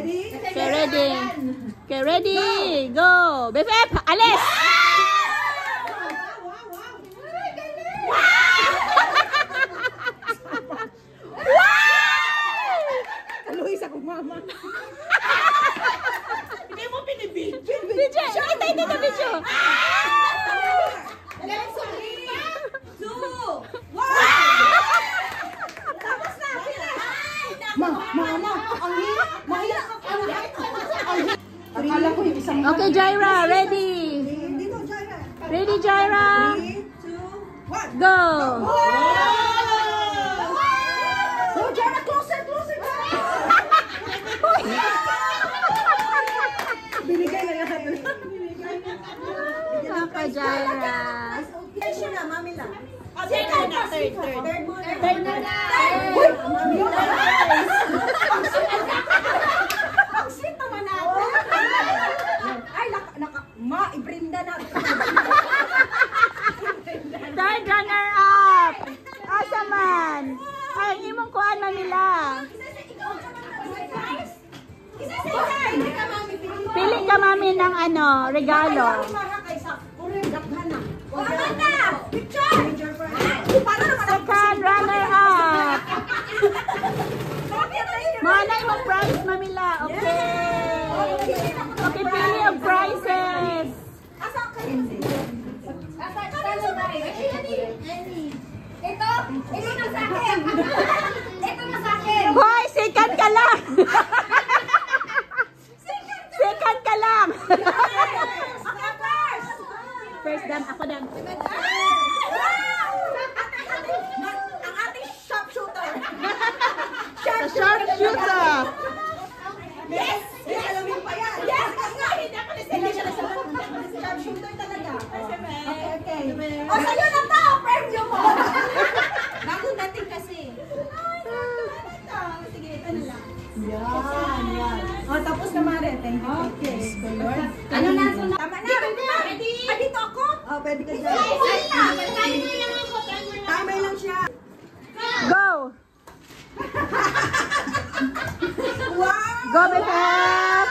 Okay, ready. Okay, ready. Go. BFF, alis! Kaluhis ako, mama. Hindi mo pinibidyo. Video. Itay dito, video. Okay, Jaira, ready. Ready, Jaira. 3, 2, 1. Go. Oh, Jaira, closer, closer. Binigay na lahat. Okay, Jaira. Siya na, mami lang. Third na. Ang sweet naman natin. Ay, ma-ibrinda na. Third runner-up. Asa man? Ay, imong kuan mamila. Pili ka mami ng ano, regalo. Second runner-up. Mana imong prize mamila. Okay. Okay, pili ang prizes. Ito na sa akin. Ito na sa akin. Hoy, second ka lang. Second ka lang. Okay, first. First dan, ako dan. Ang ating sharpshooter. Sharpshooter. Yes! Yes! Alamin pa yan. Yes! Hindi siya nasagot. Sharpshooter talaga. Okay. O, sa'yo na to! Preview mo! Bagong dating kasi. Sige, ito na lang. Yan. O, tapos na Mare. Thank you. Okay. Ano na? Tama na. Ready? Dito ako? O, pwede ka dyan. Timer lang siya. Go. Wow! Go, BFF.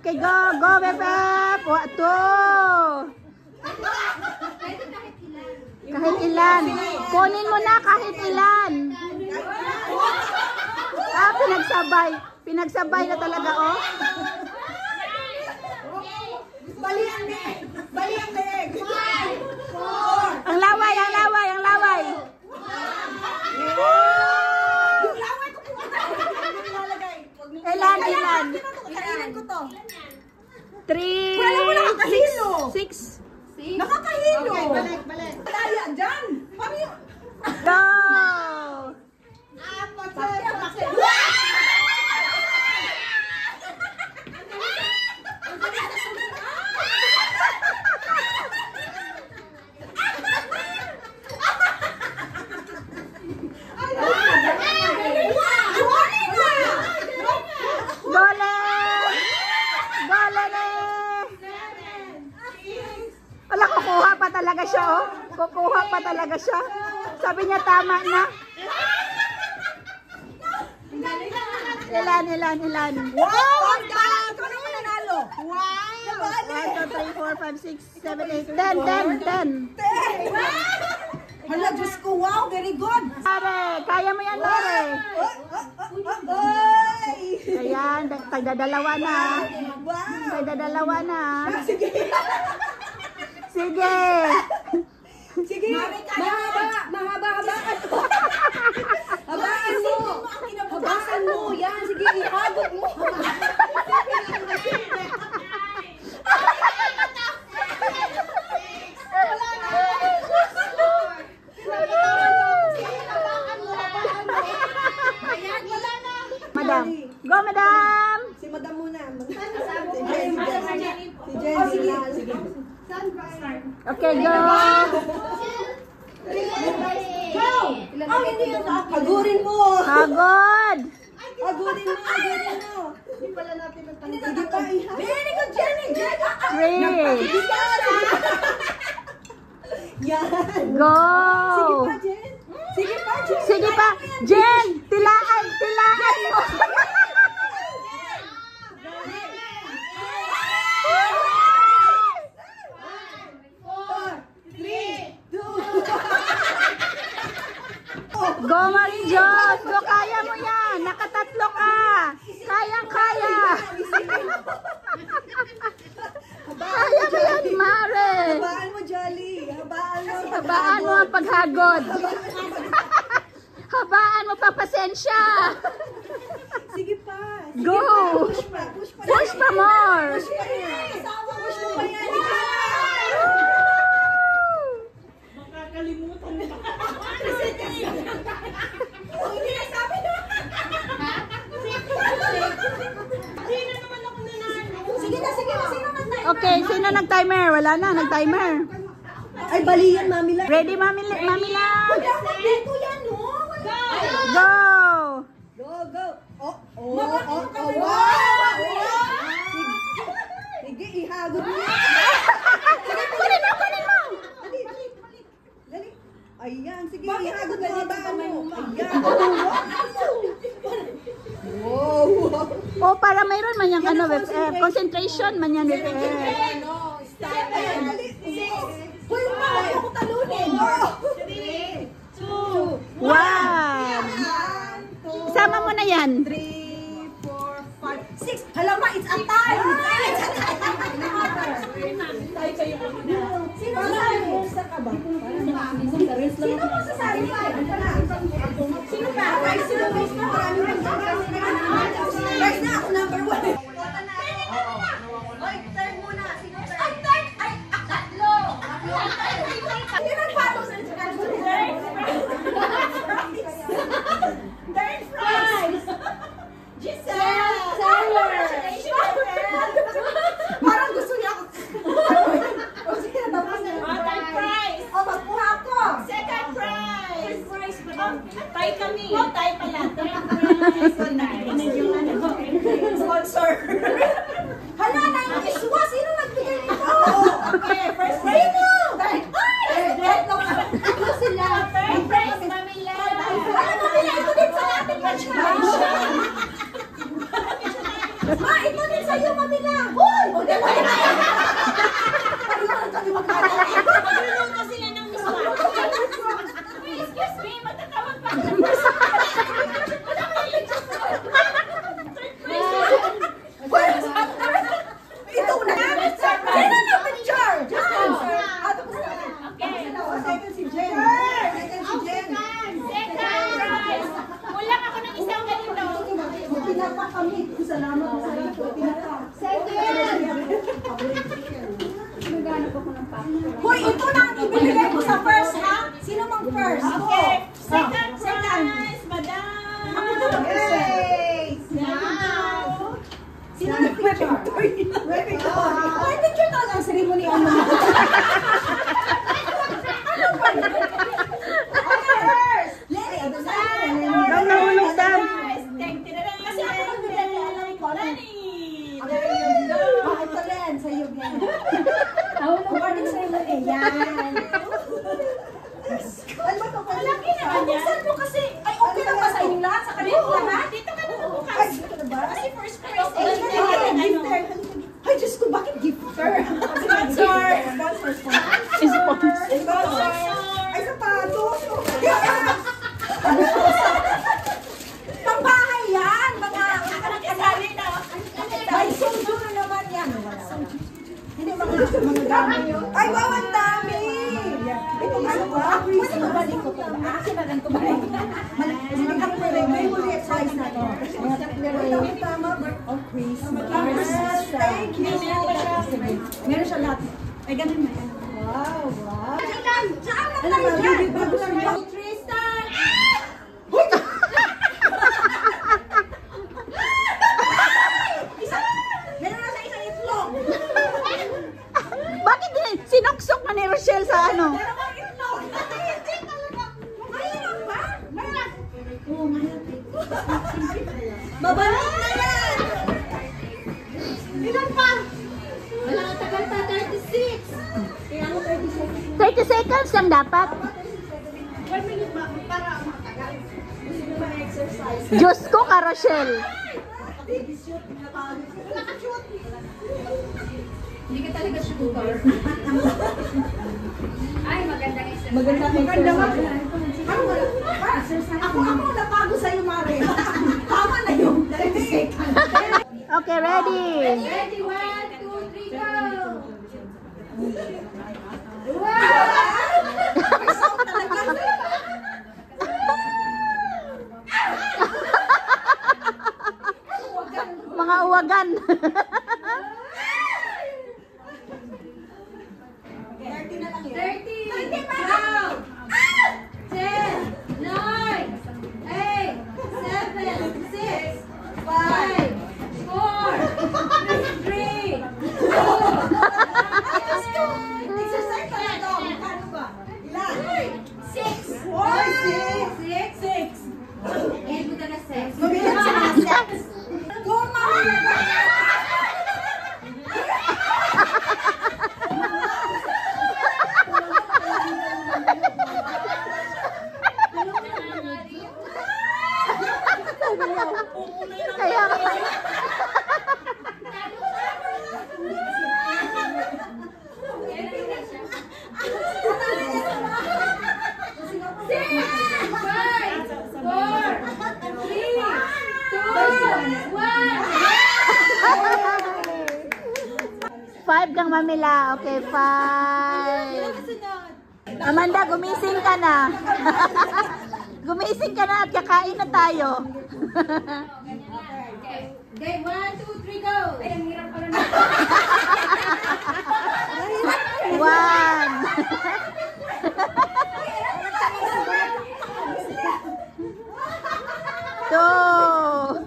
Okay, go. Go, BFF. Kahit ilan. Kunin mo na kahit ilan. Ah, pinagsabay. Pinagsabay na talaga, oh. Bali ang leg. Bali ang leg. 5, 4. Ang laway, ang laway, ang laway. Yung laway ko pumunta. Ilalagay. Ilan, ilan. Kainin ko to. 3, Wala mo nakakahilo. 6. Nakakahilo. Okay, balik. Daya dyan. Go. Wala, kukuha pa talaga siya, oh. Kukuha pa talaga siya. Sabi niya tama na. Ilan. Wow! Ikaw naman nanalo. Wow! 1, 2, 3, 4, 5, 6, 7, 8, 10. Hala, Diyos ko, wow, very good. Mare, kaya mo yan, Mare. Ayan, tagdadalawa na. Tagdadalawa na. Sige. Sige. Sige. Mahaba. Habaan mo. Habasan mo. Yan, sige, ihagod mo. Madam. Go, madam. Si madam muna. Si Jenny. Sige. Okay, go. Go! Oh, hindi yun. Hagurin mo. Hagod. Hagurin mo. Hindi pala natin nagtanggal. Sige pa, iha. Very good, Jenny. 3. Yan. Go. Sige pa, Jen. Sige pa. Jen, tilaan mo. Go, Marie Jos! Go, kaya mo yan! Nakatatlo ka! Kayang-kaya! Kaya mo yan, Mare! Habaan mo, Jolly. Habaan mo. Habaan mo ang paghagod! Habaan mo pa, pasensya! Sige pa. Sige Go! pa. Push pa. Push pa. Push pa more! Push pa yan. Push mo pa yan. Makakalimutan mo. Hindi na sabi na. Sino naman ako nanalo? Sige na, sige na. Sino man tayo? Okay, sino nag-timer? Wala na, nag-timer. Ay, bali yan, Mami Lang. Ready, Mami Lang? Dito yan, no? Go! Go, go. Oh, wow! Sige, ihagod mo. Kunin mo, kunin mo! Dali, dali, dali. Dali. Ayan, sige, ihagod mo. Habaan mo. Ayan. Wow! O, para mayroon man yung ano, concentration man yan. Hoy, bakit ako talunin? 3, 2, Wow! Sama mo na yan. 3, 4, 5, 6. Hala ma, it's a tie! Sino masasabi mo? Isa ka ba? Sino masasabi mo? Sino ba? Sino ba? Guys na, ako number 1. Oy, third muna. Sino third? Ay, third! Ay, tatlo! Sino nag-follow sa Instagram? Third prize! Giselle! Parang gusto niya ako. O sige, tapos na. third prize. O, magkuha ako. Second prize. First prize pa lang. Tay kami. Tay pala. Third prize. Yung ano. Sponsor. Hala, naiiswa. Sino nagbigay nito? Okay, first prize. Sino? Ay! Ito sila. Third prize, Mami Lang. Ano mo nila? Ito din sa ating batch. Ma, ito din sa'yo, Mamila. Hoy! O, dala na. Kailangan kami magkakaroon. Magluluto sila ng miswa. Excuse me, matatawag pa. Ito na. Sino na picture? Just answer. Okay. Second si Jen. Second si Jen. Second prize. Kulang ako ng isang ganito. Pinapa kami. Salamat po sa ito. Pinapa. Second. Hoy, ito na ang ibibigay ko sa first, ha? Sino mang first? Okay. Second prize, madam. Yay! Now. Sino nag-picture? May picture to ang ceremony ano. Okay, first. Lenny, ito sa akin. Ang nahulog Sam. Kasi ako nagbigay alam ko. Bakit to, Len? Sa'yo, Len. Awarding ceremony. Yan. Ano ba ito? Malaki naman yan. Buksan mo kasi. Ay, okay lang ba sa inyong lahat? Sa kanila lahat? Dito ka na bukas. Ay, dito na ba? Kasi first prize. Ay, Diyos ko, bakit gifter? Sponsor! Sponsor! Sponsor! Ay, sapatos! Pangbahay yan! Mga Nakasali na. may sundo na naman yan. Hindi mga gamit. Ay, wow, ang dami! Ito ano ba? Pwede ba balik ko ito? Sinagan ko balik. May huli prize na to. Tama, birth of Christmas. Thank you. Meron siya lahat. Ay, ganun mo yan. Wow, wow. Saan na tayo dyan? Tristan! Meron na siya isang itlog. Bakit sinuksok na ni Rochelle sa ano? Meron kang itlog. Hindi talaga. Mayroon ba? Mayroon. Oo, mayroon. Mabalot na yan! Ilan pa? Wala ka tagal pa, 36. Kaya ano 36? 30 seconds lang dapat. 1 minute ba? Para matagal. Gusto nyo ma-exercise. Diyos ko ka, Rochelle. Shoot. Naka-shoot. Hindi ka talaga shooter. Ay, magandang exercise. Maganda nga. Ano wala? Ako napago sa'yo, Mare. Tama na yung 30 seconds. Okay, ready? Ready, 1, 2, 3, go! Isang talaga. Mga uwagan. 30 na lang yun. 30, 12, 10, 9, 8, 7, 6, 5, 4, 3, 2, Exercise ka na daw. Ano ba? Ilan? 6. 6. End mo na 6. Mabilang sa mga steps. Go, Mare. Kaya five kang mamila. Okay, 5. Amanda, gumising ka na. Gumising ka na at kakain na tayo. Okay, 1, 2, 3, go! Ay, ang hirap pala na. 1, 2,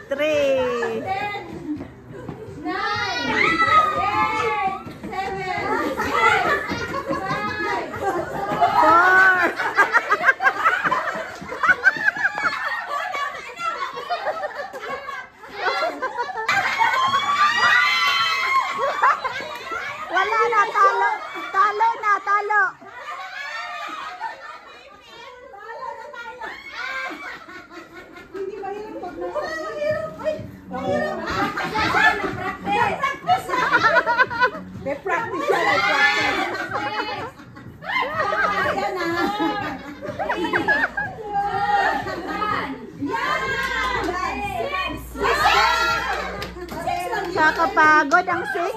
3. 9, 8, 7, 6, 5, 4. Wala na, talo. Talo na, talo. Hindi ba yun pag nasa? Mahirap. May practice siya. May practice. Ayan na. Kakapagod ang 6.